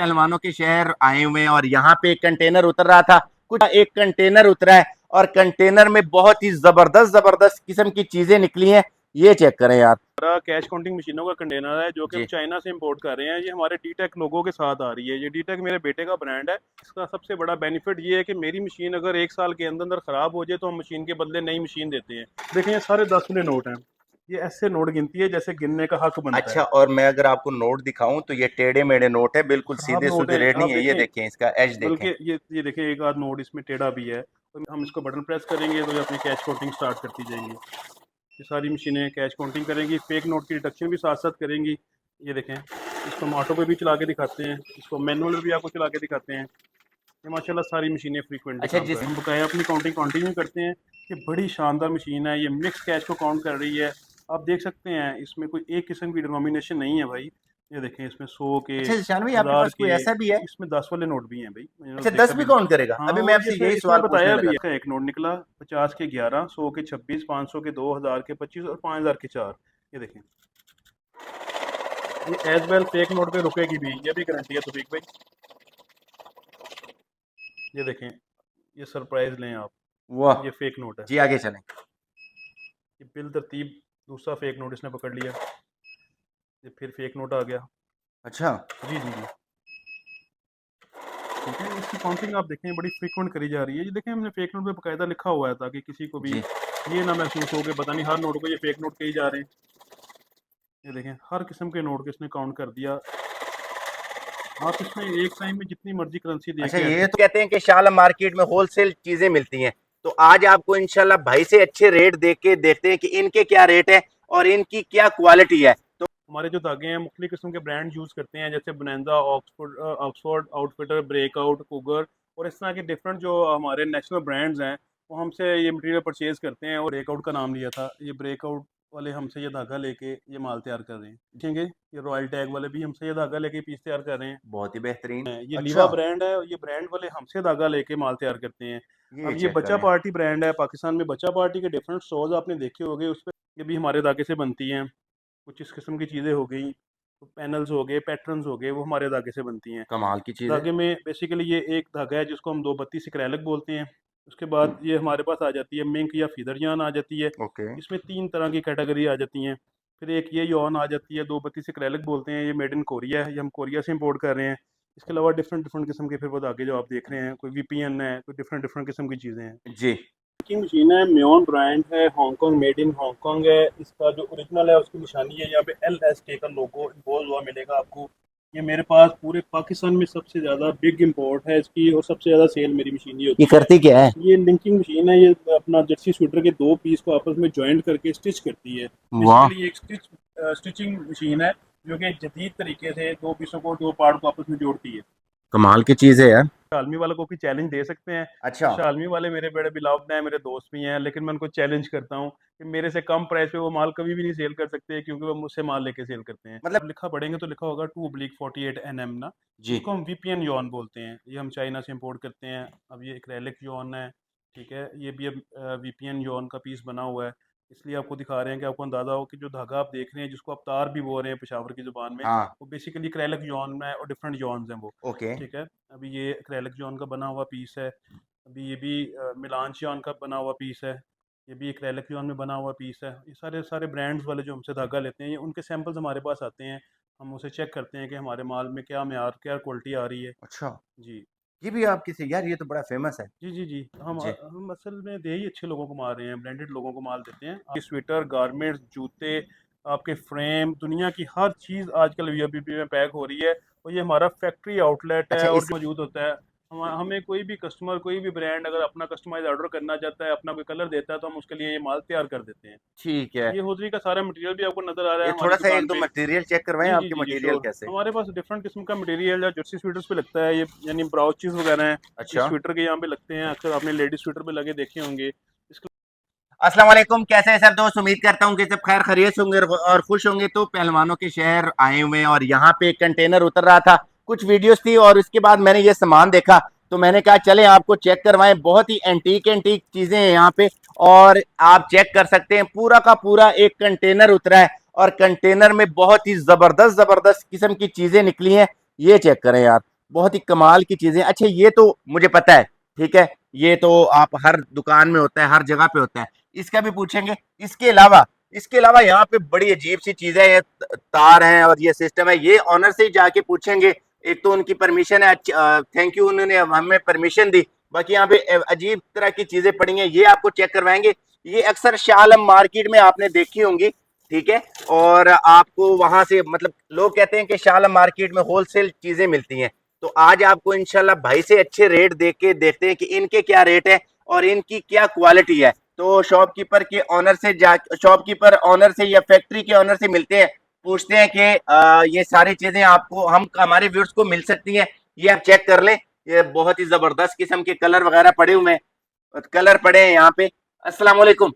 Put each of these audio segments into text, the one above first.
पहलवानों के शहर आए हुए हैं और यहाँ पे एक कंटेनर उतर रहा था। कुछ एक कंटेनर उतरा है और कंटेनर में बहुत ही जबरदस्त जबरदस्त किस्म की चीजें निकली हैं। ये चेक करें यार, कैश काउंटिंग मशीनों का कंटेनर है जो कि हम जी चाइना से इंपोर्ट कर रहे हैं। ये हमारे डीटेक लोगों के साथ आ रही है। ये डीटेक मेरे बेटे का ब्रांड है। इसका सबसे बड़ा बेनिफिट ये है कि मेरी मशीन अगर 1 साल के अंदर अंदर खराब हो जाए तो हम मशीन के बदले नई मशीन देते हैं। देखें ये सारे 10 वाले नोट हैं। ये ऐसे नोट गिनती है जैसे गिनने का हक बनता अच्छा। है। और मैं अगर आपको नोट दिखाऊं तो ये टेढ़े मेढ़े नोट है, बिल्कुल खराब सीधे नोट सूधे है रेट आप नहीं है। ये देखें, देखें, इसका एज देखें। बल्कि ये देखें एक आध नोट इसमें टेढ़ा भी है। तो हम इसको बटन प्रेस करेंगे तो ये अपनी कैश काउंटिंग स्टार्ट करती जाएंगी। ये सारी मशीनें कैश काउंटिंग करेंगी, फेक नोट की डिडक्शन भी साथ साथ करेंगी। ये देखें, इसको हम ऑटो पे भी चला के दिखाते हैं, इसको मैनुअल में भी आपको चला के दिखाते हैं। ये माशाल्लाह सारी मशीनें फ्रीक्वेंटली अच्छा काम कर जिस रही हैं। हम बकाया अपनी काउंटिंग कंटिन्यू करते हैं। ये बड़ी शानदार मशीन है। ये मिक्स कैश को काउंट कर रही है। आप देख सकते हैं इसमें कोई एक किस्म की डिनोमिनेशन नहीं है भाई। ये देखें इसमें 100 के, अच्छा जानवी, आपके 1000 पास कोई के, ऐसा भी है? इसमें 10 वाले नोट भी हैं भाई, मैंने अच्छा, देखा 10 भी भी। काउंट करेगा? हाँ, अभी मैं और ये आपसे इसमें यही इसमें सवाल पूछने बताया भी लगा था। है। एक नोट निकला 50 के 11, 100 के 26, 500 के 2, 1000 के 25 और 5000 के 4। ये देखें, ये एज वेल फेक नोट पे रुकेगी भी, ये भी गारंटी है तौफीक भाई। ये देखें, ये सरप्राइज लें आप, वाह। ये फेक नोट है। जी आगे चलें। ये बिल तरतीब दूसरा फेक नोट इसने पकड़ लिया। ये फिर फेक नोट आ गया। अच्छा जी जी जी, ठीक है। इसकी काउंटिंग आप देखें बड़ी फ्रीक्वेंट करी जा रही है। ये देखें हमने फेक नोट पे बाकायदा लिखा हुआ है ताकि किसी को भी जी। ये ना महसूस हो कि पता नहीं हर नोट को ये फेक नोट कही जा रहे हैं। ये देखें हर किस्म के नोट को इसने काउंट कर दिया। आप इसमें एक टाइम में जितनी मर्जी करेंसी दे अच्छा, के ये तो कहते हैं कि शाला मार्केट में होलसेल चीजें मिलती हैं। तो आज आपको इंशाल्लाह भाई से अच्छे रेट देख के देखते हैं कि इनके क्या रेट है और इनकी क्या क्वालिटी है। तो हमारे जो धागे हैं मुख्तलिफ किस्म के ब्रांड यूज़ करते हैं, जैसे bonanza, Oxford outfitter, breakout, cougar और इस तरह के डिफरेंट जो हमारे नेशनल ब्रांड्स हैं वो हमसे ये मटेरियल परचेज करते हैं। और ब्रेकआउट का नाम लिया था, ये ब्रेकआउट वाले हमसे ये धागा लेके ये माल तैयार कर रहे हैं। देखेंगे ये रॉयल टैग वाले भी हमसे ये धागा लेके पीस तैयार कर रहे हैं। बहुत ही बेहतरीन। ये लीवा अच्छा, ब्रांड है, ये ब्रांड वाले हमसे धागा लेके माल तैयार करते हैं। ये अब ये चेक बच्चा करें। पार्टी ब्रांड है, पाकिस्तान में बच्चा पार्टी के डिफरेंट स्टोर्स आपने देखे होंगे, उस पर ये भी हमारे धागे से बनती हैं। कुछ इस किस्म की चीज़ें हो गई, पैनल्स हो गए, पैटर्न्स हो गए, वो हमारे धागे से बनती हैं। कमाल की चीज है। धागे में बेसिकली ये एक धागा है जिसको हम 232 एक्रेलिक बोलते हैं। उसके बाद ये हमारे पास आ जाती है मिंक या फीदर यान आ जाती है। ओके। इसमें 3 तरह की कैटेगरी आ जाती हैं। फिर एक ये यॉन आ जाती है, 232 एक्रेलिक बोलते हैं। ये मेड इन कोरिया है, ये हम कोरिया से इंपोर्ट कर रहे हैं। इसके अलावा डिफरेंट डिफरेंट किस्म के फिर वो धागे जो आप देख रहे हैं, कोई वीपीएन है, कोई डिफरेंट डिफरेंट किस्म की चीज़ें हैं। जी। की मशीन है, म्योन ब्रांड है, हांगकांग, मेड इन हांगकांग है। इसका जो ओरिजिनल है उसकी निशानी है यहाँ पे LSK का लोगो इम्पोज हुआ मिलेगा आपको। ये मेरे पास पूरे पाकिस्तान में सबसे ज़्यादा बिग इंपोर्ट है इसकी, और सबसे ज़्यादा सेल मेरी मशीन ही ये होती है। करती क्या है? ये लिंकिंग मशीन है। ये अपना जर्सी स्वेटर के 2 पीस को आपस में ज्वाइंट करके स्टिच करती है। वाह। बेसिकली ये एक स्टिचिंग मशीन है जो कि जदीद तरीके से 2 पीसों को, 2 पार्ट को आपस में जोड़ती है। कमाल की चीज है यार। शालमी वालों को भी चैलेंज दे सकते हैं। अच्छा। शालमी वाले मेरे बड़े बिलावड हैं, मेरे दोस्त भी हैं, लेकिन मैं उनको चैलेंज करता हूँ कि मेरे से कम प्राइस पे वो माल कभी भी नहीं सेल कर सकते, क्योंकि वो मुझसे माल लेके सेल करते हैं। मतलब अब लिखा पढ़ेंगे तो लिखा होगा 2/48 NM ना। जी। इसको हम VPN यॉन बोलते हैं। ये हम चाइना से इम्पोर्ट करते हैं। अब ये एक्रेलिक यॉन है, ठीक है। ये भी अब VPN यॉन का पीस बना हुआ है। इसलिए आपको दिखा रहे हैं कि आपको अंदाज़ा हो कि जो धागा आप देख रहे हैं, जिसको आप तार भी बोल रहे हैं पेशावर की ज़ुबान में, हाँ। वो बेसिकली एक्रेलिक यॉन में है और डिफरेंट यॉन्स हैं वो, ओके। ठीक है। अभी ये एक्रेलिक जॉन का बना हुआ पीस है। अभी ये भी मिलान जॉन का बना हुआ पीस है। ये भी एक्रेलिक जॉन में बना हुआ पीस है। ये सारे सारे ब्रांड्स वाले जो हमसे धागा लेते हैं, ये उनके सैंपल्स हमारे पास आते हैं। हम उसे चेक करते हैं कि हमारे माल में क्या म्यार, क्या क्वालिटी आ रही है। अच्छा, जी ये भी आपकी से यार, ये तो बड़ा फेमस है। जी जी जी, जी। हम असल में दे ही अच्छे लोगों को मार रहे हैं, ब्रांडेड लोगों को माल देते हैं। आपके स्वेटर, गारमेंट्स, जूते, आपके फ्रेम, दुनिया की हर चीज़ आजकल VOPP में पैक हो रही है। और ये हमारा फैक्ट्री आउटलेट अच्छा है और इस जो मौजूद होता है। हमें कोई भी कस्टमर, कोई भी ब्रांड अगर अपना कस्टमाइज ऑर्डर करना चाहता है, अपना कोई कलर देता है, तो हम उसके लिए ये माल तैयार कर देते हैं। ठीक है। ये होजरी का सारा मटेरियल भी आपको नज़र आ रहा ये है हमारी थोड़ा सा एक दुकान दो पे। मटेरियल चेक करवाएं, जी जी आपके जी जी, मटेरियल श्योर। कैसे? हमारे पास डिफरेंट किस्म का मटेरियल है, जर्सी स्वेटर्स पे लगता है ये, यानी ब्राउचेस वगैरह हैं। अच्छा। इस स्वेटर के यहाँ पे लगते हैं, अक्सर आपने लेडीज स्वेटर पे लगे देखे होंगे। अस्सलाम वालेकुम, कैसे हैं सब दोस्त? उम्मीद करता हूँ कि सब खैर खैरियत से होंगे और खुश होंगे। तो पहलवानों के शहर आए हुए हैं और यहाँ पे एक कंटेनर उतर रहा था। कुछ वीडियोस थी और उसके बाद मैंने ये सामान देखा तो मैंने कहा चले आपको चेक करवाएं। बहुत ही एंटीक एंटीक चीजें हैं यहाँ पे और आप चेक कर सकते हैं। पूरा का पूरा एक कंटेनर उतरा है और कंटेनर में बहुत ही जबरदस्त जबरदस्त किस्म की चीजें निकली हैं। ये चेक करें यार, बहुत ही कमाल की चीजें। अच्छा ये तो मुझे पता है, ठीक है, ये तो आप हर दुकान में होता है, हर जगह पे होता है, इसका भी पूछेंगे। इसके अलावा यहाँ पे बड़ी अजीब सी चीजें, ये तार हैं और ये सिस्टम है, ये ऑनर से ही जाके पूछेंगे। एक तो उनकी परमिशन है, थैंक यू, उन्होंने हमें परमिशन दी। बाकी यहाँ पे अजीब तरह की चीजें पड़ी हैं, ये आपको चेक करवाएंगे। ये अक्सर शाह आलम मार्केट में आपने देखी होंगी, ठीक है, और आपको वहां से मतलब लोग कहते हैं कि शाह आलम मार्केट में होलसेल चीजें मिलती हैं। तो आज आपको इंशाल्लाह भाई से अच्छे रेट देख के देखते हैं कि इनके क्या रेट है और इनकी क्या क्वालिटी है। तो शॉपकीपर के ऑनर से जा शॉपकीपर ऑनर से या फैक्ट्री के ऑनर से मिलते हैं, पूछते हैं कि ये सारी चीजें आपको हम हमारे व्यूअर्स को मिल सकती हैं। ये आप चेक कर लें, ये बहुत ही जबरदस्त किस्म के कलर वगैरह पड़े हुए हैं, कलर पड़े हैं यहाँ पे। अस्सलाम वालेकुम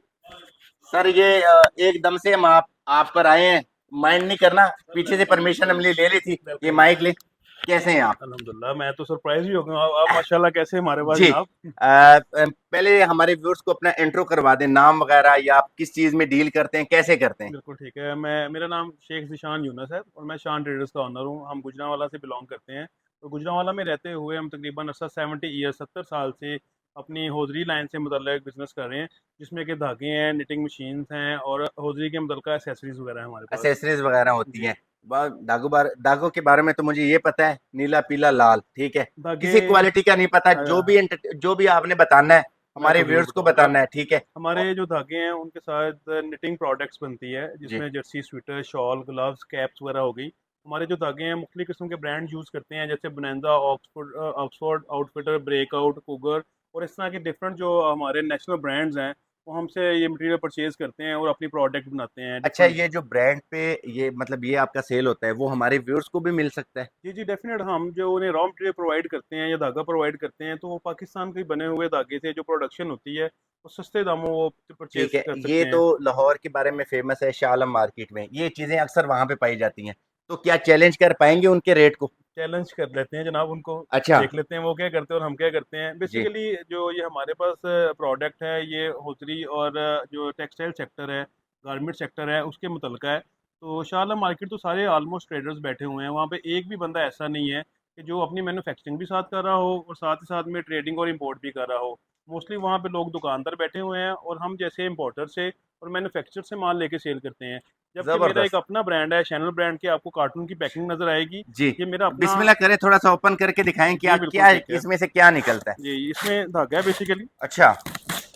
सर, ये एकदम से हम आप पर आए हैं, माइंड नहीं करना, पीछे से परमिशन हमने ले ली थी, ये माइक ले। कैसे हैं आप? अल्हम्दुलिल्लाह, मैं तो सरप्राइज ही हो गया। आप माशाल्लाह कैसे हमारे पास जी, जनाब? पहले हमारे व्यूअर्स को अपना इंट्रो करवा दें, नाम वगैरह, या आप किस चीज में डील करते हैं, कैसे करते हैं? बिल्कुल ठीक है। मेरा नाम शेख ज़ीशान यूनुस है और मैं शान ट्रेडर्स का ओनर हूँ। हम गुजरांवाला से बिलोंग करते हैं। तो गुजरांवाला में रहते हुए हम तकरीबन 70 ईयर 70 साल से अपनी हौजरी लाइन से मुतल्लिक बिजनेस कर रहे हैं, जिसमें कि धागे हैं, निटिंग मशीन्स हैं और हौजरी के मुतल्लिक एसेसरीज वगैरह हैं हमारे पास। एसेसरीज वगैरह होती जी। हैं। दागों के बारे में तो मुझे ये पता है, नीला पीला लाल, ठीक है, धागे किसी क्वालिटी का नहीं पता। जो भी आपने बताना है मैं हमारे आपको ज़रूर व्यूअर्स को बताऊंगा। बताना है, ठीक है। हमारे जो धागे हैं उनके साथ निटिंग प्रोडक्ट्स बनती है, जी, जिसमें Jersey, sweater, shawl, gloves, caps वगैरह हो गई। हमारे जो धागे हैं मुख्तलिफ किस्म के ब्रांड यूज़ करते हैं, जैसे bonanza, Oxford outfitter, breakout, cougar और इस तरह के डिफरेंट जो हमारे नेशनल ब्रांड्स हैं, वो हमसे ये मटेरियल परचेज करते हैं और अपनी प्रोडक्ट बनाते हैं अच्छा, डिफरेंट। ये जो ब्रांड पे ये मतलब ये आपका सेल होता है, वो हमारे व्यूअर्स को भी मिल सकता है? जी जी डेफिनेट। हम जो उन्हें रॉ मटेरियल प्रोवाइड करते हैं या धागा प्रोवाइड करते हैं, तो वो पाकिस्तान के बने हुए धागे से जो प्रोडक्शन होती है वो सस्ते दामों वो ठीक परचेज है, कर ये सकते तो हैं। लाहौर के बारे में फेमस है, शाह आलम मार्केट में ये चीजें अक्सर वहां पे पाई जाती हैं। तो क्या चैलेंज कर पाएंगे उनके रेट को? चैलेंज कर लेते हैं जनाब उनको, अच्छा। देख लेते हैं वो क्या करते हैं और हम क्या करते हैं। जी। बेसिकली जो ये हमारे पास प्रोडक्ट है, ये होजरी और जो टेक्सटाइल सेक्टर है, गारमेंट सेक्टर है, उसके मुतलका है। तो शाह आलम मार्केट तो सारे ऑलमोस्ट ट्रेडर्स बैठे हुए हैं वहाँ पे, एक भी बंदा ऐसा नहीं है कि जो अपनी मैन्युफैक्चरिंग भी साथ कर रहा हो और साथ ही साथ में ट्रेडिंग और इम्पोर्ट भी कर रहा हो। मोस्टली वहाँ पे लोग दुकानदार बैठे हुए हैं और हम जैसे इम्पोर्टर से और मैन्युफैक्चर से माल लेके सेल करते हैं। जबकि मेरा एक जबरदस्त। अपना ब्रांड है, चैनल ब्रांड के, आपको कार्टून की पैकिंग नज़र आएगी। जी, ये मेरा अपना। बिस्मिल्लाह करें, थोड़ा सा ओपन करके दिखाएं, क्या जी बिल्कुल क्या ठीक है। इसमें से क्या निकलता है? जी, इसमें धागा है बेसिकली। अच्छा,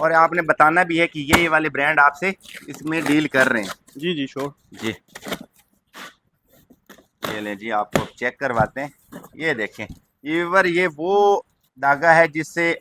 और आपने बताना भी है कि ये वाले ब्रांड आपसे इसमें डील कर रहे हैं? जी जी श्योर। जी, ये लें जी, आपको चेक करवाते हैं। ये देखें, ये वो धागा है जिससे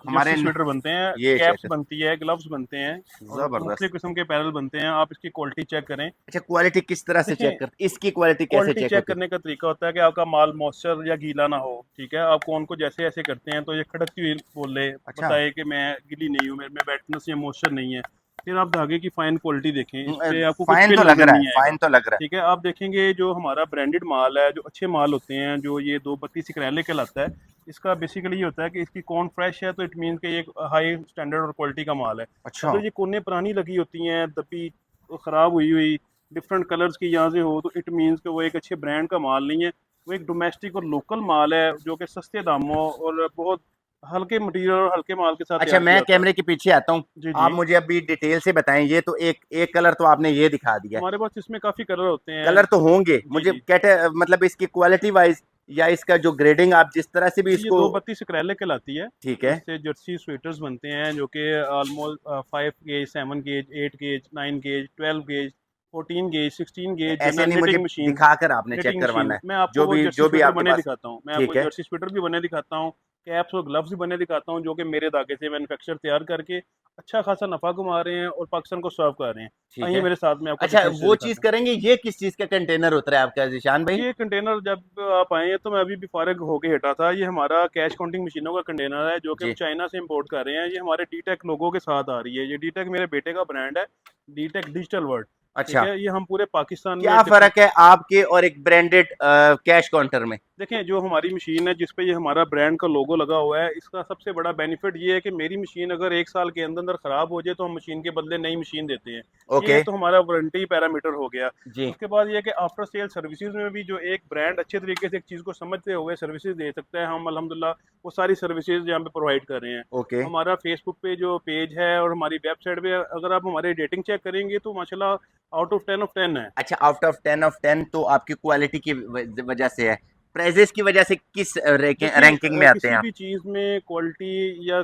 हमारे जर्सी स्वेटर बनते हैं, ये चेक कैप्स कर, बनती है, ग्लव्स बनते हैं और जबरदस्त। मुख्तलिफ किस्म के पैरल बनते हैं। आप इसकी क्वालिटी चेक करें। अच्छा, क्वालिटी किस तरह से चेक देखें, करते, इसकी क्वालिटी कैसे क्वालिटी चेक चेक होती करने का तरीका होता है कि आपका माल मॉइस्चर या गीला ना हो। ठीक है, आप कौन को जैसे ऐसे करते हैं तो ये खड़कती हुई बोले, अच्छा। बताए कि मैं गीली नहीं हूँ, मेरे में वेटनेस या मॉइस्चर नहीं है। फिर आप धागे की फाइन क्वालिटी देखें, इस पे आपको कुछ फाइन तो फिल लग नजर रहा है, नहीं आएगा। फाइन तो लग रहा ठीक है, आप देखेंगे जो हमारा ब्रांडेड माल है, जो अच्छे माल होते हैं, जो ये 232 सिकरैले कहलाता है, इसका बेसिकली ये होता है कि इसकी कौन फ्रेश है, तो इट मीन कि ये एक हाई स्टैंडर्ड और क्वालिटी का माल है। है। अच्छा। अगर ये कोने पुरानी लगी होती हैं, दबी, ख़राब हुई हुई, डिफरेंट कलर्स की यहाँ से हो, तो इट मीन्स कि वो एक अच्छे ब्रांड का माल नहीं है। वो एक डोमेस्टिक और लोकल माल है जो कि सस्ते दामों और बहुत हल्के मटेरियल और हल्के माल के साथ अच्छा, तैयार किया मैं होता है। कैमरे के पीछे आता हूँ, जी आप जी। मुझे अभी डिटेल से बताएं। ये तो एक कलर तो आपने ये दिखा दिया है, हमारे पास इसमें काफ़ी कलर होते हैं। कलर तो होंगे, जी मुझे जी। कैटे मतलब इसकी क्वालिटी वाइज या इसका जो ग्रेडिंग आप जिस तरह से भी जी, ये इसको। 232 क्रैले कहलाती है। ठीक है। इससे जर्सी स्वेटर्स बनते हैं जो कि almost 5 gauge, 7 gauge, 8 gauge, 9 gauge, 12 gauge, 14 gauge, 16 gauge, ऐसे जनरल नहीं, मुझे निटिंग मशीन। दिखाकर आपने चेक निटिंग करवाना मशीन, है, मैं आपको वो जर्सी जो भी स्वेटर आपके बने पास। दिखाता हूँ। मैं आपको ठीक है। जर्सी स्वेटर भी बने दिखाता हूँ, कैप्स और ग्लव्स भी बने दिखाता हूँ, जो कि मेरे धागे से मैन्युफैक्चर तैयार करके अच्छा खासा नफा कमा रहे हैं और पाकिस्तान को सर्व कर रहे हैं। ठीक आइए है। मेरे साथ, में आपको अच्छा, डिटेल से वो चीज दिखाता हूँ। करेंगे, ये किस चीज का कंटेनर उतरा है आपका जिशान भाई? ये कंटेनर जब आप आए हैं तो मैं अभी भी फारिग होके हटा था। ये हमारा कैश काउंटिंग मशीनों का कंटेनर है जो कि हम जी। चाइना से इंपोर्ट कर रहे हैं। ये हमारे डी टेक लोगों के साथ आ रही है। ये डी टेक मेरे बेटे का ब्रांड है, डी टेक डिजिटल वर्ल्ड। ठीक अच्छा, है, ये हम पूरे पाकिस्तान में क्या डिफरेंट। फर्क है आपके और एक ब्रांडेड कैश काउंटर में? देखें, जो हमारी मशीन है जिस पे ये हमारा ब्रांड का लोगो लगा हुआ है, इसका सबसे बड़ा बेनिफिट ये है कि मेरी मशीन अगर 1 साल के अंदर अंदर ख़राब हो जाए तो हम मशीन के बदले नई मशीन देते हैं। ये ओके। एक तो हमारा वारंटी पैरामीटर हो गया। जी। उसके बाद ये है कि आफ्टर सेल सर्विसेज में भी जो एक ब्रांड अच्छे तरीके से एक चीज़ को समझते हुए सर्विसेज दे सकता है, हम अल्हम्दुलिल्लाह वो सारी सर्विसेज यहाँ पे प्रोवाइड कर रहे हैं। ओके। हमारा फेसबुक पे जो पेज है और हमारी वेबसाइट पे अगर आप हमारी रेटिंग चेक करेंगे तो माशाल्लाह आउट ऑफ 10 है। अच्छा, आउट ऑफ 10 तो आपकी क्वालिटी की वजह से है, प्राइजेस की वजह से किस देखिए, रैंकिंग में आते हैं किसी आप? भी चीज़ में क्वालिटी या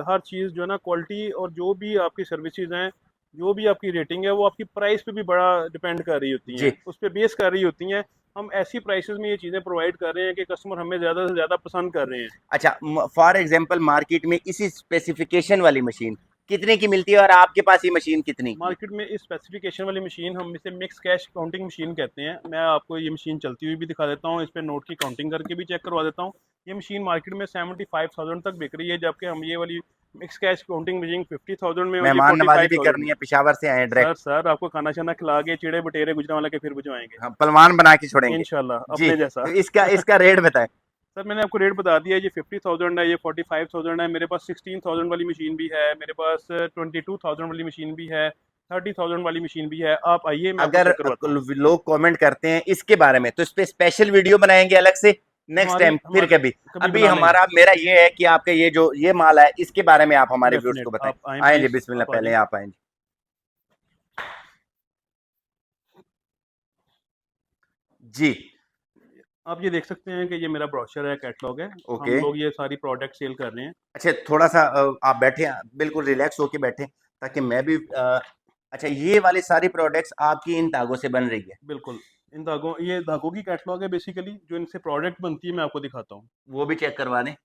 हर चीज़ जो है ना, क्वालिटी और जो भी आपकी सर्विसेज हैं, जो भी आपकी रेटिंग है, वो आपकी प्राइस पे भी बड़ा डिपेंड कर रही होती जी। हैं, उस पे बेस कर रही होती हैं। हम ऐसी प्राइसेस में ये चीज़ें प्रोवाइड कर रहे हैं कि कस्टमर हमें ज़्यादा से ज़्यादा पसंद कर रहे हैं। अच्छा, फॉर एग्जांपल मार्केट में इसी स्पेसिफिकेशन वाली मशीन कितने की मिलती है और आपके पास ये मशीन कितने की है? मार्केट में इस स्पेसिफिकेशन वाली मशीन हम इसे मिक्स कैश काउंटिंग मशीन कहते हैं। मैं आपको ये मशीन चलती हुई भी दिखा देता हूँ, इस पे नोट की काउंटिंग करके भी चेक करवा देता हूँ। ये मशीन मार्केट में 75,000 तक बिक रही है, जबकि हम ये वाली मिक्स कैश काउंटिंग मशीन 50,000 में और ये मेहमान नवाजी भी 45,000 करनी में। है, पिशावर से आए डायरेक्ट। सर आपको खाना शाना खिला के चिड़े बटेरे गुजरावाला के फिर भिजवाएंगे हम पलवान बना के छोड़ेंगे। इंशाल्लाह जी, अपने जैसा। तो इसका इसका रेट बताएं। सर मैंने आपको रेट बता दिया, ये 50,000 है, ये 45,000 है, मेरे पास 16,000 वाली मशीन भी है, मेरे पास 22,000 वाली मशीन भी है, 30,000 वाली मशीन भी है। आप आइए मैं आपको अगर चेक करवाता हूँ। लोग कमेंट करते हैं इसके बारे में तो इस पे स्पेशल वीडियो बनाएंगे अलग से नेक्स्ट हमारी टाइम फिर हमारी कभी। कभी अभी बना लेंगे। हमारा मेरा ये है कि आपका ये जो ये माल है इसके बारे में आप हमारे व्यूअर्स को डेफिनेट बताएं। आप आए आए जी, प्लीज, बिस्मिल्लाह, आप आ पहले जाएं। आप आए जी। जी। आप ये देख सकते हैं कि ये मेरा ब्रोशर है, कैटलॉग है। हम ओके। लोग ये सारी प्रोडक्ट सेल कर रहे हैं। अच्छा, थोड़ा सा आप बैठे, बिल्कुल रिलैक्स होके बैठे ताकि मैं भी अच्छा, ये वाली सारी प्रोडक्ट्स आपकी इन धागों से बन रही है? बिल्कुल, इन धागों ये धागों की कैटलॉग है बेसिकली, जो इनसे प्रोडक्ट बनती है मैं आपको दिखाता हूँ। वो भी चेक करवा दें। हाँ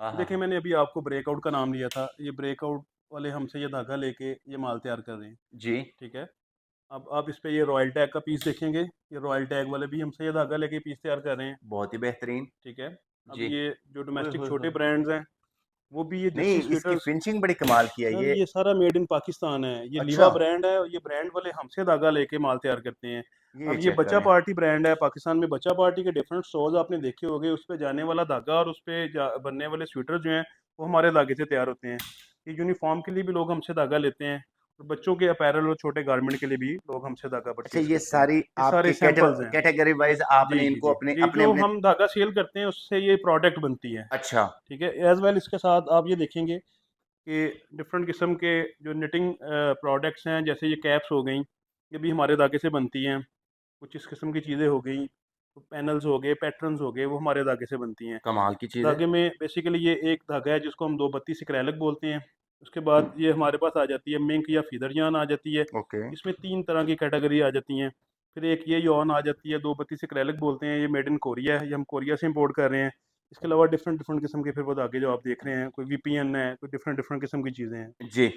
हाँ देखिए, हाँ। मैंने अभी आपको ब्रेकआउट का नाम लिया था, ये ब्रेकआउट वाले हमसे ये धागा लेके ये माल तैयार कर रहे हैं। जी। ठीक है। अब आप इस पे ये रॉयल टैग का पीस देखेंगे, ये रॉयल टैग वाले भी हमसे ये धागा लेके पीस तैयार कर रहे हैं। बहुत ही बेहतरीन। ठीक है। अब जी। ये जो ओए डोमेस्टिक होए छोटे होए होए। ब्रांड्स हैं, वो भी ये नहीं, जिप्सी इसकी स्वेटर्स। फिनिशिंग बड़ी कमाल की है सर ये। ये सारा मेड इन पाकिस्तान है, ये अच्छा, लिवा ब्रांड है और ये ब्रांड वाले हमसे धागा लेके माल तैयार करते हैं। ये अब ये चेक बच्चा करें। पार्टी ब्रांड है, पाकिस्तान में बच्चा पार्टी के डिफरेंट स्टोर्स आपने देखे होंगे, उस पे जाने वाला धागा और उस पे बनने वाले स्वेटर जो हैं वो हमारे धागे से तैयार होते हैं। ये यूनिफॉर्म के लिए भी लोग हमसे धागा लेते हैं और बच्चों के अपैरल और छोटे गारमेंट के लिए भी लोग हमसे धागा अच्छा, परचेज ये करते हैं। सारी ये सारे आपके सैंपल्स हैं। कैटेगरी वाइज जी आपने जी इनको जी अपने जी, अपने जो अपने हम धागा सेल करते हैं उससे ये प्रोडक्ट बनती है। अच्छा। ठीक है। एज वेल इसके साथ आप ये देखेंगे कि डिफरेंट किस्म के जो निटिंग प्रोडक्ट्स हैं, जैसे ये कैप्स हो गई, ये भी हमारे धागे से बनती हैं। कुछ इस किस्म की चीज़ें हो गई, पैनल्स हो गए, पैटर्न्स हो गए, वो हमारे धागे से बनती हैं। कमाल की चीज है। धागे में बेसिकली ये एक धागा है जिसको हम 232 एक्रेलिक बोलते हैं। उसके बाद ये हमारे पास आ जाती है मिंक या फीदर यान आ जाती है। ओके। इसमें 3 तरह की कैटेगरी आ जाती हैं। फिर एक ये यॉन आ जाती है, 232 एक्रेलिक बोलते हैं, ये मेड इन कोरिया है, ये हम कोरिया से इंपोर्ट कर रहे हैं। इसके अलावा डिफरेंट डिफरेंट किस्म के फिर वो धागे जो आप देख रहे हैं, कोई वीपीएन है, कोई डिफरेंट डिफरेंट किस्म की चीज़ें हैं। जी।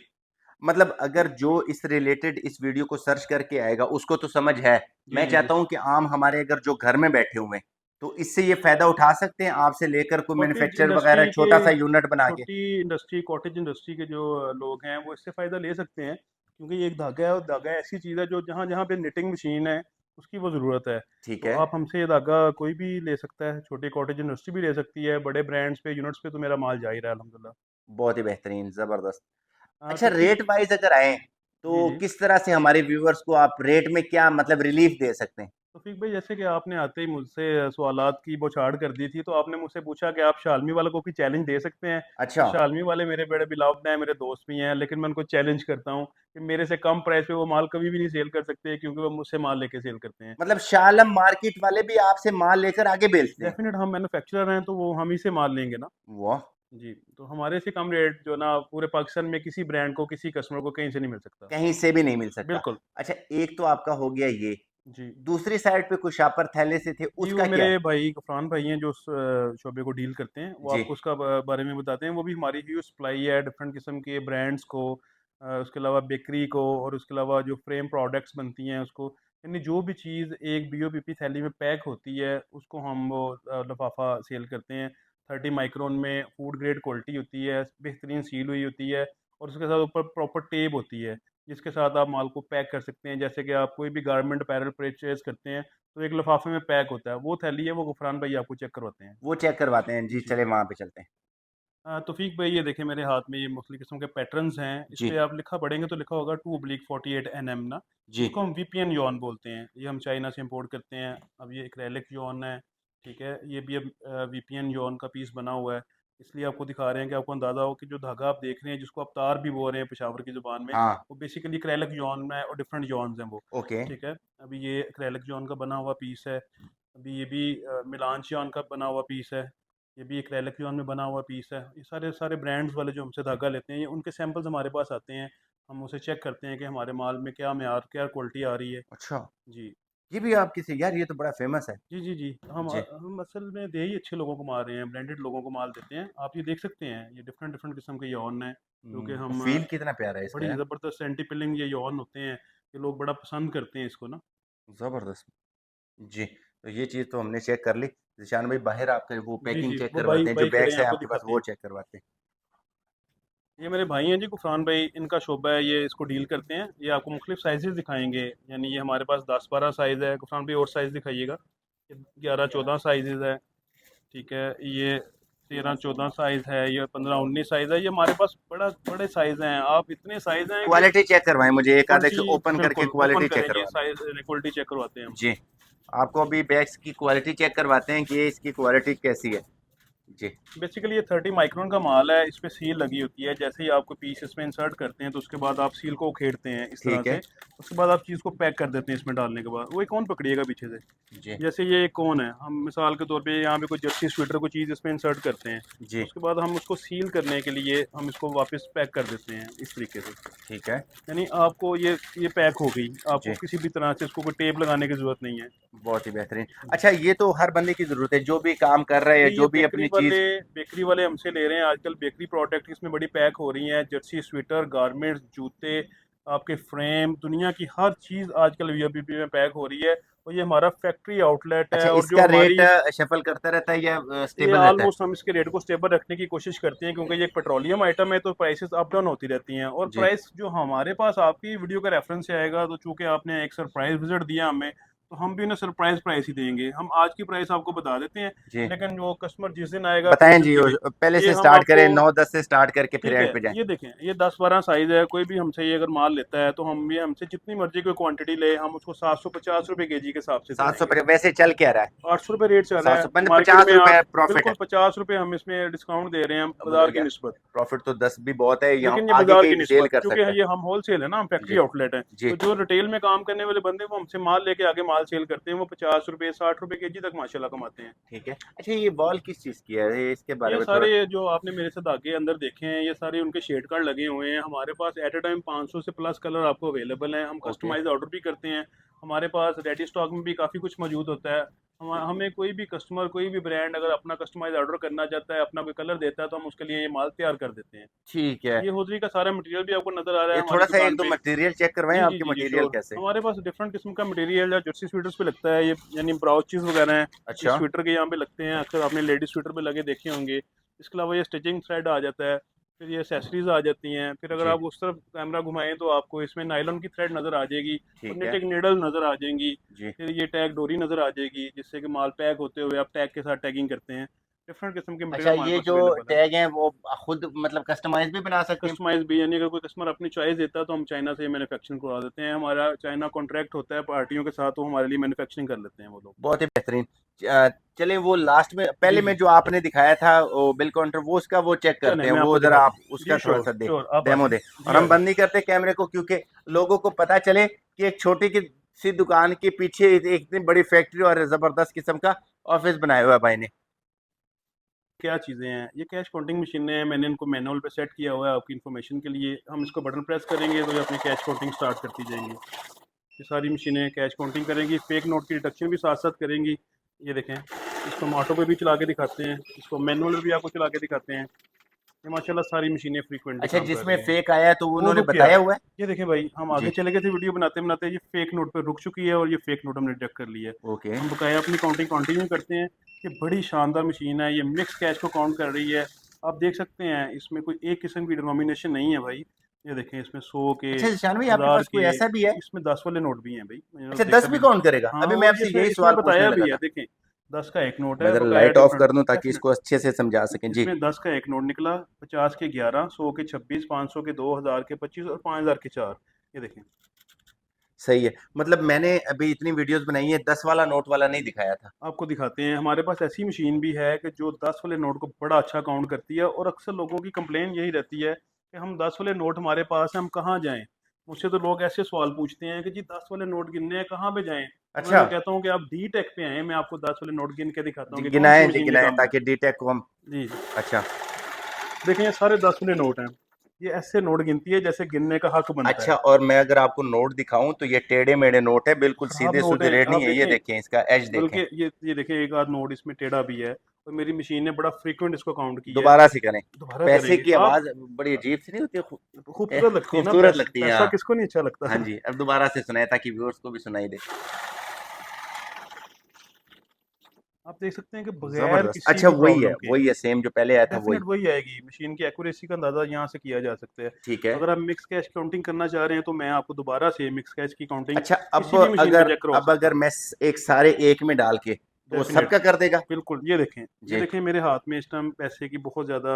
मतलब अगर जो इस रिलेटेड इस वीडियो को सर्च करके आएगा उसको तो समझ है। जी मैं जी जी। चाहता हूं कि आम हमारे अगर जो घर में बैठे हुए हैं तो इससे ये फायदा उठा सकते हैं, आपसे लेकर कोई कॉटेज मैन्युफैक्चर वगैरह इंडस्ट्री के छोटा सा यूनिट बना के। छोटी इंडस्ट्री कॉटेज इंडस्ट्री के जो लोग हैं वो इससे फ़ायदा ले सकते हैं, क्योंकि ये एक धागा है और धागा ऐसी चीज़ है जो जहाँ जहाँ पे निटिंग मशीन है उसकी वो ज़रूरत है। ठीक तो है। आप हमसे ये धागा कोई भी ले सकता है, छोटी कॉटेज इंडस्ट्री भी ले सकती है, बड़े ब्रांड्स पे यूनिट्स पे तो मेरा माल जा ही रहा है अल्हम्दुलिल्लाह। बहुत ही बेहतरीन, जबरदस्त। अच्छा, तो रेट वाइज अगर आए जी तो जी। किस तरह से हमारे व्यूअर्स को आप रेट में क्या मतलब रिलीफ दे सकते हैं? तौफीक भाई, जैसे कि आपने आते ही मुझसे सवालात की बौछार कर दी थी, तो आपने मुझसे पूछा कि आप शालमी वालों को कोई चैलेंज दे सकते हैं। तो अच्छा। शालमी वाले मेरे बड़े बिलावड हैं, मेरे दोस्त भी हैं, लेकिन मैं उनको चैलेंज करता हूँ कि मेरे से कम प्राइस पे वो माल कभी भी नहीं सेल कर सकते, क्योंकि वो मुझसे माल लेके सेल करते हैं। मतलब शालम मार्केट वाले भी आपसे माल लेकर आगे बेचते हैं? डेफिनेट, हम मैन्युफैक्चरर हैं तो वो हम ही से माल लेंगे ना। वाह। जी, तो हमारे से कम रेट जो ना पूरे पाकिस्तान में किसी ब्रांड को, किसी कस्टमर को कहीं से नहीं मिल सकता। कहीं से भी नहीं मिल सकता। बिल्कुल। अच्छा, एक तो आपका हो गया ये, जी दूसरी साइड पे कुछ शापर थैले से थे, जी, वो उसका क्या मेरे है? भाई गफरान भाई हैं जो उस शोबे को डील करते हैं, वो जी। आपको उसका बारे में बताते हैं। वो भी हमारी ही सप्लाई है डिफरेंट किस्म के ब्रांड्स को, उसके अलावा बेकरी को, और उसके अलावा जो फ्रेम प्रोडक्ट्स बनती हैं उसको, यानी जो भी चीज़ एक बीओपीपी थैली में पैक होती है उसको हम वो लिफाफा सेल करते हैं। 30 माइक्रोन में फूड ग्रेड क्वालिटी होती है, बेहतरीन सील हुई होती है, और उसके साथ ऊपर प्रॉपर टेप होती है जिसके साथ आप माल को पैक कर सकते हैं। जैसे कि आप कोई भी गारमेंट अपैरल परचेज करते हैं तो एक लिफाफे में पैक होता है, वो थैली है, वो गुफरान भाई आपको चेक करवाते हैं। वो चेक करवाते हैं जी, जी। चले वहां पे चलते हैं। तौफीक भाई ये देखें मेरे हाथ में ये मुख्तलिफ किस्म के पैटर्न्स हैं, इस जी पे आप लिखा पढ़ेंगे तो लिखा होगा 2/48 nm ना। जी। इसको हम वीपीएन यॉन बोलते हैं, ये हम चाइना से इंपोर्ट करते हैं। अब ये एक्रेलिक यॉन है, ठीक है, ये भी अब वीपीएन यॉन का पीस बना हुआ है, इसलिए आपको दिखा रहे हैं कि आपको अंदाज़ा हो कि जो धागा आप देख रहे हैं जिसको आप तार भी बोल रहे हैं पेशावर की ज़ुबान में, हाँ। वो बेसिकली एक्रेलिक यॉन में है और डिफरेंट यॉन्स हैं वो। ओके। ठीक है, अभी ये एक्रेलिक यॉन का बना हुआ पीस है। अभी ये भी मिलान यॉन का बना हुआ पीस है। ये भी एक्रेलिक यॉन में बना हुआ पीस है। ये सारे सारे ब्रांड्स वाले जो हमसे धागा लेते हैं, ये उनके सैंपल्स हमारे पास आते हैं, हम उसे चेक करते हैं कि हमारे माल में क्या म्यार क्या क्वालिटी आ रही है। अच्छा, जी ये भी आपकी से यार, ये तो बड़ा फेमस है। जी जी जी। जी। हम असल में दे ही अच्छे लोगों को मार रहे हैं, ब्रांडेड लोगों को माल देते हैं। आप ये देख सकते हैं, ये डिफरेंट डिफरेंट किस्म के यॉन हैं जो कि हम फील कितना प्यारा है इसका बड़ी यार। ज़बरदस्त एंटी पिलिंग ये यॉन होते हैं, ये लोग बड़ा पसंद करते हैं इसको ना। जबरदस्त। जी, तो ये चीज तो हमने चेक कर ली। जिशान भाई बाहर आपके वो जी पैकिंग जी, चेक वो भाई करवाते हैं, जो भाई खड़े बैग्स हैं, हैं आपको आपके पास दिखाते वो हैं। चेक करवाते हैं। ये मेरे भाई हैं जी गुफरान भाई, इनका शोबा है, ये इसको डील करते हैं। ये आपको मुख्तलिफ साइजेस दिखाएंगे, यानी ये हमारे पास 10-12 साइज़ है। गुफरान भाई और साइज़ दिखाइएगा। 11-14 साइजेस है, ठीक है, ये 13-14 साइज़ है, ये 15-19 साइज़ है। ये हमारे पास बड़ा बड़े साइज़ हैं, आप इतने साइज़ हैं कि क्वालिटी चेक करवाएं मुझे, एक आधे क्वालिटी, ओपन करके बिल्कुल ओपन क्वालिटी चेक करें जी, करवा दें। साइज़ क्वालिटी चेक करवाते हैं हम। जी, आपको अभी बैग्स की क्वालिटी चेक करवाते हैं कि ये इसकी क्वालिटी कैसी है। जी। बेसिकली ये 30 माइक्रोन का माल है, इस पे सील लगी होती है। जैसे ही आपको पीस इसमें इंसर्ट करते हैं तो उसके बाद आप सील को उखेड़ते हैं इस तरह ठीक से। है। उसके बाद आप चीज़ को पैक कर देते हैं इसमें डालने के बाद। वो एक कौन पकड़िएगा पीछे से। जी जैसे ये एक कौन है, हम मिसाल के तौर पे यहाँ पे कोई जर्सी स्वेटर कोई चीज़ इसमें इंसर्ट करते हैं, जी। उसके बाद हम उसको सील करने के लिए हम इसको वापस पैक कर देते हैं इस तरीके से। ठीक है। यानी आपको ये पैक हो गई, आपको जी, किसी भी तरह से इसको कोई टेप लगाने की ज़रूरत नहीं है। बहुत ही बेहतरीन। अच्छा, ये तो हर बंदे की जरूरत है, जो भी काम कर रहा है, भाई ये जो भी अपनी चीज। बेकरी वाले हमसे ले रहे हैं आजकल। बेकरी प्रोडक्ट इसमें बड़ी पैक हो रही हैं, जर्सी स्वेटर, गारमेंट्स, जूते, आपके फ्रेम, दुनिया की हर चीज़ आजकल वीओपीपी में पैक हो रही है। और ये हमारा फैक्ट्री आउटलेट अच्छा, है, और जो इसका रेट हमारी शफल करता रहता है या ये स्टेबल रहता है। ऑलमोस्ट हम इसके रेट को स्टेबल रखने की कोशिश करते हैं, क्योंकि ये एक पेट्रोलियम आइटम है तो प्राइसेस अप डाउन होती रहती हैं। और जी प्राइस जो हमारे पास आपकी वीडियो का रेफरेंस से आएगा, तो चूंकि आपने एक सरप्राइज विजिट दिया हमें, तो हम भी उन्हें सरप्राइज प्राइस ही देंगे। हम आज की प्राइस आपको बता देते हैं, जी। लेकिन वो कस्टमर जिस दिन आएगा बताएं परचेज जी, के लिए, पहले ये से हम स्टार्ट आपको, करें, 9-10 से स्टार्ट करके फिर ठीक है, एंड पे जाएं। ये देखें, ये 10-12 साइज़ है। कोई भी हमसे ये अगर माल लेता है तो हम ये हमसे जितनी मर्जी कोई क्वांटिटी ले, हम उसको 750 रुपये केजी के हिसाब से दे 700 देंगे। वैसे चल क्या रहा है। 800 रुपये रेट चल रहा है 700 मतलब मार्केट में। आप 50 रुपए प्रॉफिट है। बिल्कुल 50 रुपये हम इसमें डिस्काउंट दे रहे हैं अब बाजार की नस्बत। प्रॉफिट तो 10 भी बहुत है, यहाँ लेकिन ये आगे बाजार की कहीं सेल नस्बत, कर क्योंकि सकता है। ये हम होल सेल है ना, हम फैक्ट्री जी आउटलेट है। जी। तो जो रिटेल में काम करने वाले बंदे वो हमसे माल लेके आगे माल सेल करते हैं, वो 50 रुपये 60 रुपये केजी तक माशाल्लाह कमाते हैं। ठीक है। अच्छा, ये बॉल किस चीज की है, ये इसके बारे ये में थोड़ा। सारे जो आपने मेरे साथ आगे अंदर देखे हैं, ये सारे उनके शेड कार्ड लगे हुए हैं। हमारे पास एट ए टाइम 500 से प्लस कलर आपको अवेलेबल हैं। हम ओके। कस्टमाइज ऑर्डर भी करते हैं। हमारे पास रेडी स्टॉक में भी काफ़ी कुछ मौजूद होता है। हमें कोई भी कस्टमर, कोई भी ब्रांड अगर अपना कस्टमाइज ऑर्डर करना चाहता है, अपना कोई कलर देता है, तो हम उसके लिए ये माल तैयार कर देते हैं। ठीक है। ये होजरी का सारा मटेरियल भी आपको नज़र आ रहा ये है हमारी थोड़ा सा एक दुकान दो पे। मटेरियल चेक करवाएं, जी जी आपके जी जी, मटेरियल श्योर। कैसे। हमारे पास डिफरेंट किस्म का मटेरियल है, जर्सी स्वेटर्स पे लगता है ये, यानी ब्राउचेस वगैरह हैं, इस अच्छा। स्वेटर के यहाँ पे लगते हैं। अक्सर आपने लेडीज स्वेटर पे लगे देखे होंगे। इसके अलावा ये स्टिचिंग थ्रेड आ जाता है, फिर ये एसेसरीज आ जाती हैं। फिर अगर जी। आप उस तरफ कैमरा घुमाएं तो आपको इसमें नायलॉन की थ्रेड नज़र आ जाएगी, और ठीक है। निटिंग नीडल नज़र आ जाएंगी। जी। फिर ये टैग डोरी नज़र आ जाएगी, जिससे कि माल पैक होते हुए आप टैग के साथ टैगिंग करते हैं। डिफरेंट किस्म के अच्छा, मटेरियल हमारे ये पास जो अवेलेबल है। टैग हैं वो खुद मतलब कस्टमाइज भी बना सकते हैं। कस्टमाइज भी, यानी अगर कोई कस्टमर अपनी चॉइस देता है तो हम चाइना से मैन्युफैक्चरिंग करवा देते हैं। हमारा चाइना कॉन्ट्रैक्ट होता है पार्टियों के साथ, तो हमारे लिए मैन्युफैक्चरिंग कर लेते हैं वो लोग। बहुत ही बेहतरीन। चले वो लास्ट में जी पहले में जी, जो आपने दिखाया था वो बिल काउंटर, वो उसका वो चेक चलें करते हैं, मैं वो आपको जरा दिखाता आप हूँ उसका जी। थोड़ा श्योर सा दे, श्योर, आप आ डेमो जाएं दे। और जी, आ हम जाएं। बंद नहीं करते कैमरे को, क्योंकि लोगों को पता चले कि एक छोटी की सी दुकान के पीछे एक इतनी बड़ी फैक्ट्री और जबरदस्त किस्म का ऑफिस बनाया हुआ है भाई ने। क्या चीज़ें हैं, ये कैश काउंटिंग मशीनें हैं। मैंने इनको मैनुअल पे सेट किया हुआ है आपकी इन्फॉर्मेशन के लिए। हम इसको बटन प्रेस करेंगे तो ये अपनी कैश काउंटिंग स्टार्ट करती जाएंगी। ये सारी मशीनें कैश काउंटिंग करेंगी, फेक नोट की डिडक्शन भी साथ साथ करेंगी। ये देखें, इसको हम ऑटो पे भी चला के दिखाते हैं, इसको मैनुअल पे भी आपको चला के दिखाते हैं। ये माशाल्लाह सारी मशीनें फ्रीक्वेंटली अच्छा, काम कर जिसमें रही हैं। फेक आया तो वो उन्होंने रुक गया। बताया हुआ है। ये देखें भाई, हम आगे जी। चले गए थे वीडियो बनाते बनाते, ये फेक नोट पे रुक चुकी है और ये फेक नोट हमने डिटेक्ट कर लिया है। ओके। हम बकाया अपनी काउंटिंग कंटिन्यू करते हैं। ये बड़ी शानदार मशीन है, ये मिक्स कैश को काउंट कर रही है। आप देख सकते हैं इसमें कोई एक किस्म की डिनोमिनेशन नहीं है भाई। ये देखें इसमें 100 के, अच्छा शान भाई, आपके 1000 पास कोई के, ऐसा भी है? इसमें 10 वाले नोट भी हैं भाई, मैंने अच्छा, देखा 10 भी भी। काउंट करेगा? हाँ, अभी मैं और ये आपसे इसमें यही इसमें सवाल पूछने बताया लगा भी है, था। देखें 10 का एक नोट है, मैं जरा बकाया लाइट ऑफ डिफरेंट कर दूं ताकि डेफिनेट। इसको अच्छे से समझा सकें जी। इसमें 10 का एक नोट निकला, 50 के 11, 100 के 26, 500 के 2, 1000 के 25 और 5000 के 4। ये देखें। सही है, मतलब मैंने अभी इतनी वीडियोस बनाई है, 10 वाला नोट वाला नहीं दिखाया था। आपको दिखाते हैं, हमारे पास ऐसी मशीन भी है कि जो 10 वाले नोट को बड़ा अच्छा काउंट करती है, और अक्सर लोगों की कंप्लेन यही रहती है कि हम 10 वाले नोट हमारे पास हैं, हम कहाँ जाएं। मुझसे तो लोग ऐसे सवाल पूछते हैं कि जी 10 वाले नोट गिनने हैं, कहाँ पे जाएं। तो मैं अच्छा उन्हें कहता हूँ कि आप डी टेक पे आएँ, मैं आपको 10 वाले नोट गिन के दिखाता हूँ जी, कि कौन सी गिनाए जी मशीन के गिनाए, काम में ताकि डीटेक को हम। आती है। जी, अच्छा। देखें ये सारे 10 वाले नोट हैं, ये ऐसे नोट गिनती है जैसे गिनने का हक बनता अच्छा, है। और मैं अगर आपको नोट दिखाऊं तो ये टेढ़े मेढ़े नोट है, बिल्कुल खराब सीधे नोट सूधे है, रेड नहीं आप है, ये देखें, देखें इसका एज देखें। बल्कि ये देखें एक आध नोट इसमें टेढ़ा भी है, और मेरी मशीन ने बड़ा फ्रीक्वेंट इसको काउंट किया है। दोबारा से करें। दोबारा पैसे करेंगे की आप। आवाज बड़ी अजीब सी नहीं होती? खूबसूरत लगती है ना, खूबसूरत लगती है, पैसा हाँ। किसको नहीं अच्छा लगता। हाँ जी, अब दोबारा से सुनाए ताकि व्यूअर्स को भी सुनाई दे। आप देख सकते हैं कि बगैर जबरदस्त। किसी अच्छा, भी प्रॉब्लम के वही है सेम जो पहले आया था, डेफिनेट वही। वही आएगी। मशीन की एक्यूरेसी का अंदाजा यहाँ से किया जा सकता है। ठीक है। अगर आप मिक्स कैश काउंटिंग करना चाह रहे हैं तो मैं आपको दोबारा से मिक्स कैश की काउंटिंग अच्छा, किसी भी मशीन में चेक करवा सकता अगर हूँ। मैं एक सारे एक में डाल के तो वो डेफिनेट, सबका कर देगा? बिल्कुल। ये देखें, ये जी, देखें मेरे हाथ में इस टाइम पैसे की बहुत ज़्यादा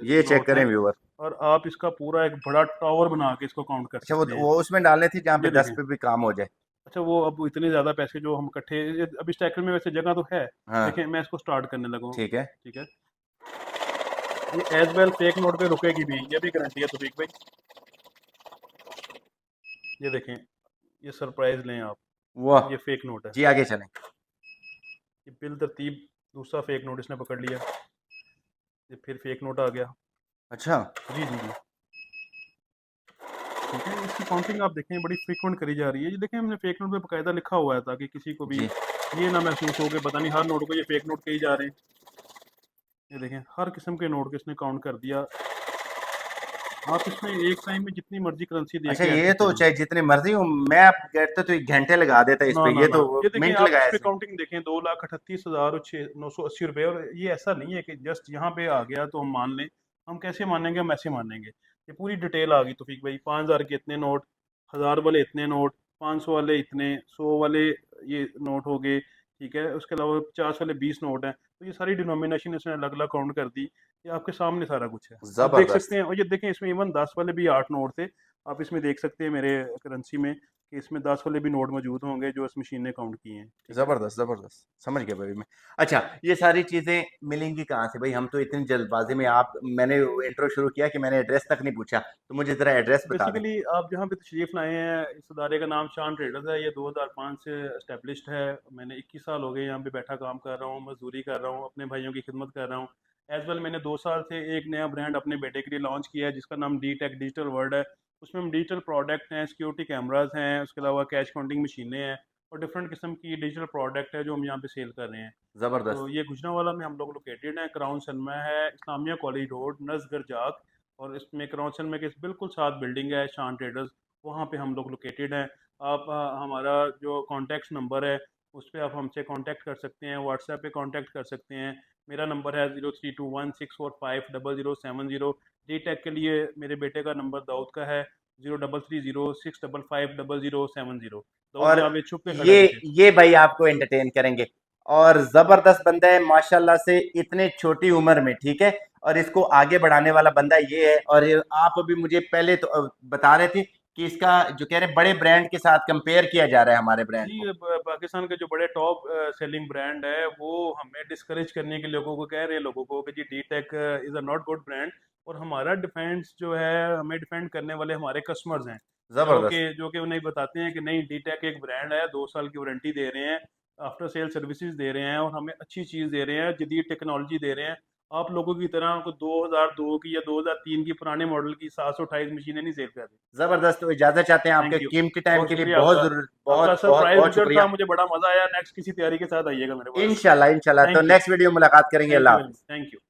ये चेक नोट हैं, करें व्यूअर। और आप इसका पूरा एक बड़ा टावर बना के इसको काउंट कर अच्छा, सकते हैं। वो उसमें डालने थी जहाँ ये पे 10 देखें। पे भी काम हो जाए। अच्छा, वो अब इतने ज़्यादा पैसे जो हम इकट्ठे, अभी स्टैकर में वैसे जगह तो है। हाँ। देखें मैं इसको स्टार्ट करने लगा हूँ। ठीक है। ठीक है, ये एज वेल फेक नोट पे रुकेगी भी, ये भी गारंटी है तौफीक भाई। ये देखें, ये सरप्राइज लें आप, वाह। ये फेक नोट है। जी, आगे चलें। ये बिल तरतीब दूसरा फेक नोट इसने पकड़ लिया, ये फिर फेक नोट आ गया। अच्छा। जी जी जी, ठीक है। इसकी काउंटिंग आप देखें बड़ी फ्रीक्वेंट करी जा रही है। ये देखें हमने फेक नोट पे बाकायदा लिखा हुआ है ताकि किसी को भी जी। ये ना महसूस हो कि पता नहीं हर नोट को ये फेक नोट कही जा रहे हैं। ये देखें हर किस्म के नोट को इसने काउंट कर दिया। आप इसमें एक टाइम में जितनी मर्जी करेंसी दे अच्छा, के ये ऐड तो करते जाएं। चाहे जितने मर्जी हो, मैं आप कहते तो 1 घंटे लगा देता इस ना पे, ना ये ना, तो ये देखें मिनट आप इस लगाया पे इसने। काउंटिंग देखें, 2,38,980 रुपये। और ये ऐसा नहीं है कि जस्ट यहाँ पे आ गया तो हम मान लें। हम कैसे मानेंगे, हम ऐसे मानेंगे। ये पूरी डिटेल आ गई तौफीक भाई, 5,000 के इतने नोट, 1000 वाले इतने नोट, 500 वाले इतने, 100 वाले ये नोट हो गए। ठीक है, उसके अलावा 50 वाले 20 नोट हैं, तो ये सारी डिनोमिनेशन इसने अलग अलग काउंट कर दी। ये आपके सामने सारा कुछ है, आप देख सकते जबरदस्त। हैं। और ये देखें इसमें इवन 10 वाले भी 8 नोट थे। आप इसमें देख सकते हैं मेरे करेंसी में कि इसमें 10 वाले भी नोट मौजूद होंगे जो इस मशीन ने काउंट किए हैं। ठीक है। जबरदस्त जबरदस्त, समझ गया भाई मैं। अच्छा, ये सारी चीजें मिलेंगी कहाँ से भाई? हम तो इतनी जल्दबाजी में, आप मैंने इंट्रो शुरू किया कि मैंने एड्रेस तक नहीं पूछा, तो मुझे जरा एड्रेस बता दें। बेसिकली आप जहाँ पे तशरीफ़ लाए हैं, इस इदारे का नाम शान ट्रेडर्स है। ये 2005 से इस्टेब्लिश्ड है। मैंने 21 साल हो गए यहाँ पे बैठा काम कर रहा हूँ, मजदूरी कर रहा हूँ, अपने भाइयों की खिदमत कर रहा हूँ। एज वेल मैंने 2 साल से एक नया ब्रांड अपने बेटे के लिए लॉन्च किया है जिसका नाम डी टेक डिजिटल वर्ल्ड है। उसमें हम डिजिटल प्रोडक्ट हैं, सिक्योरिटी कैमराज हैं, उसके अलावा कैश काउंटिंग मशीनें हैं, और डिफरेंट किस्म की डिजिटल प्रोडक्ट है जो हम यहाँ पे सेल कर रहे हैं। तो जबरदस्त। ये गुजरांवाला में हम लोग लोकेटेड हैं, क्राउन सनमा है, इस्लामिया कॉलेज रोड, नसगर जाग। और इसमें क्राउन सनमा के बिल्कुल साथ बिल्डिंग है शान ट्रेडर्स, वहाँ पे हम लोग लोकेटेड हैं। आप हमारा जो कॉन्टैक्ट नंबर है उस पर आप हमसे कांटेक्ट कर सकते हैं, व्हाट्सएप पे कांटेक्ट कर सकते हैं। मेरा नंबर है 0321645070। डी टेक के लिए मेरे बेटे का नंबर दाऊद का है, 0306555070। दाऊद और यहाँ पे छुप के खड़ा है ये पीछे। ये भाई आपको एंटरटेन करेंगे, और जबरदस्त बंदा है माशाल्लाह से, इतने छोटी उम्र में, ठीक है। और इसको आगे बढ़ाने वाला बंदा ये है। और आप अभी मुझे पहले तो बता रहे थे कि इसका जो कह रहे बड़े ब्रांड के साथ कंपेयर किया जा रहा है हमारे ब्रांड जी, को। पाकिस्तान के जो बड़े टॉप सेलिंग ब्रांड है वो हमें डिस्करेज करने के लोगों को कह रहे हैं, लोगों को कि G D tech is a not good brand. और हमारा डिफेंस जो है, हमें डिफेंड करने वाले हमारे कस्टमर्स हैं, जबरदस्त। जो कि उन्हें बताते हैं कि नहीं, डी टेक एक ब्रांड है, 2 साल की वारंटी दे रहे हैं, आफ्टर सेल सर्विसेज दे रहे हैं, और हमें अच्छी चीज़ दे रहे हैं, जदीद टेक्नोलॉजी दे रहे हैं। आप लोगों की तरह को 2002 की या 2003 की पुराने मॉडल की 728 मशीनें नहीं सेल कर रहे। जबरदस्त। तो इजाजत चाहते हैं आपके थैंक यू, कीमती टाइम बहुत के लिए, शुक्रिया बहुत आपका। जरूर, आपका बहुत बहुत सरप्राइज बहुत विजिट था, शुक्रिया। मुझे बड़ा मजा आया। नेक्स्ट किसी तैयारी के साथ आइएगा मेरे पास। इंशाल्लाह इंशाल्लाह, तो थैंक यू, नेक्स्ट वीडियो मुलाकात करेंगे। Thank you Allah very Hafiz. Much, thank you.